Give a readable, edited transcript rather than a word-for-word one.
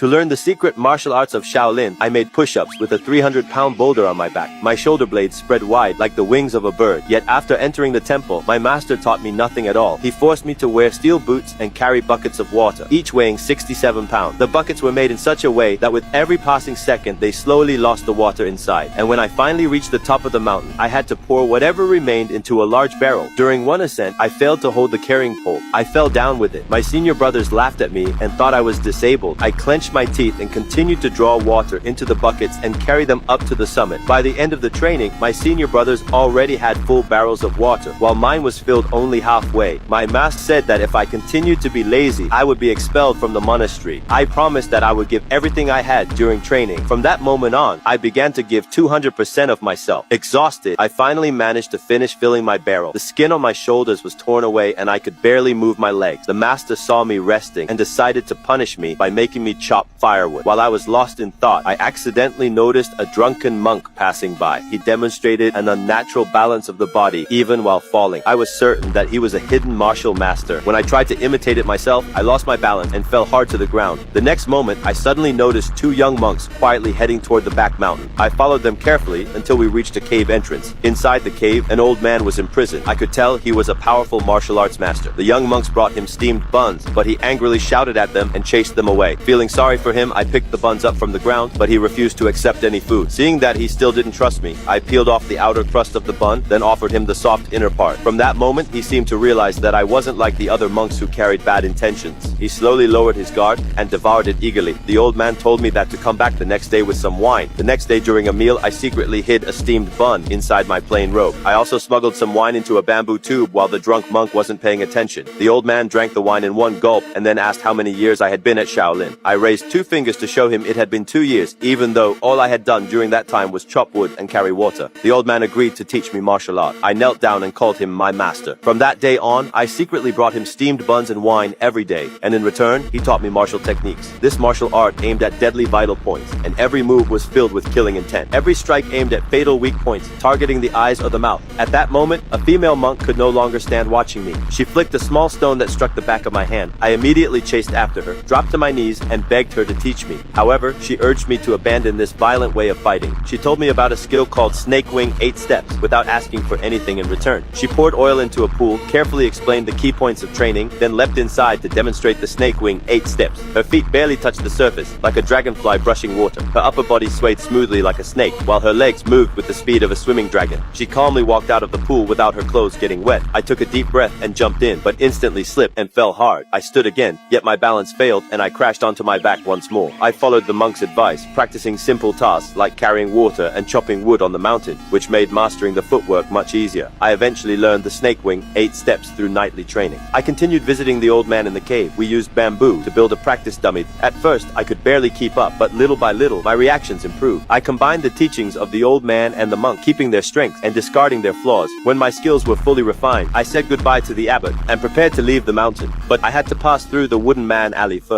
To learn the secret martial arts of Shaolin, I made push-ups with a 300-pound boulder on my back. My shoulder blades spread wide like the wings of a bird. Yet after entering the temple, my master taught me nothing at all. He forced me to wear steel boots and carry buckets of water, each weighing 67 pounds. The buckets were made in such a way that with every passing second, they slowly lost the water inside. And when I finally reached the top of the mountain, I had to pour whatever remained into a large barrel. During one ascent, I failed to hold the carrying pole. I fell down with it. My senior brothers laughed at me and thought I was disabled. I clenched my teeth and continued to draw water into the buckets and carry them up to the summit. By the end of the training, my senior brothers already had full barrels of water, while mine was filled only halfway. My master said that if I continued to be lazy, I would be expelled from the monastery. I promised that I would give everything I had during training. From that moment on, I began to give 200% of myself. Exhausted, I finally managed to finish filling my barrel. The skin on my shoulders was torn away and I could barely move my legs. The master saw me resting and decided to punish me by making me chop firewood. While I was lost in thought, I accidentally noticed a drunken monk passing by. He demonstrated an unnatural balance of the body even while falling. I was certain that he was a hidden martial master. When I tried to imitate it myself, I lost my balance and fell hard to the ground. The next moment, I suddenly noticed two young monks quietly heading toward the back mountain. I followed them carefully until we reached a cave entrance. Inside the cave, an old man was imprisoned. I could tell he was a powerful martial arts master. The young monks brought him steamed buns, but he angrily shouted at them and chased them away. Feeling sorry for him, I picked the buns up from the ground, but he refused to accept any food. Seeing that he still didn't trust me, I peeled off the outer crust of the bun, then offered him the soft inner part. From that moment, he seemed to realize that I wasn't like the other monks who carried bad intentions. He slowly lowered his guard and devoured it eagerly. The old man told me that to come back the next day with some wine. The next day during a meal, I secretly hid a steamed bun inside my plain robe. I also smuggled some wine into a bamboo tube while the drunk monk wasn't paying attention. The old man drank the wine in one gulp and then asked how many years I had been at Shaolin. I raised 2 fingers to show him it had been 2 years, even though all I had done during that time was chop wood and carry water. The old man agreed to teach me martial art. I knelt down and called him my master. From that day on, I secretly brought him steamed buns and wine every day, and in return, he taught me martial techniques. This martial art aimed at deadly vital points, and every move was filled with killing intent. Every strike aimed at fatal weak points, targeting the eyes or the mouth. At that moment, a female monk could no longer stand watching me. She flicked a small stone that struck the back of my hand. I immediately chased after her, dropped to my knees, and begged her to teach me. However, she urged me to abandon this violent way of fighting. She told me about a skill called snake wing 8 steps without asking for anything in return. She poured oil into a pool, carefully explained the key points of training, then leapt inside to demonstrate the snake wing 8 steps. Her feet barely touched the surface, like a dragonfly brushing water. Her upper body swayed smoothly like a snake, while her legs moved with the speed of a swimming dragon. She calmly walked out of the pool without her clothes getting wet. I took a deep breath and jumped in, but instantly slipped and fell hard. I stood again, yet my balance failed and I crashed onto my back once more. I followed the monk's advice, practicing simple tasks like carrying water and chopping wood on the mountain, which made mastering the footwork much easier. I eventually learned the snake wing 8 steps through nightly training. I continued visiting the old man in the cave. We used bamboo to build a practice dummy. At first, I could barely keep up, but little by little, my reactions improved. I combined the teachings of the old man and the monk, keeping their strength and discarding their flaws. When my skills were fully refined, I said goodbye to the abbot and prepared to leave the mountain. But I had to pass through the wooden man alley first.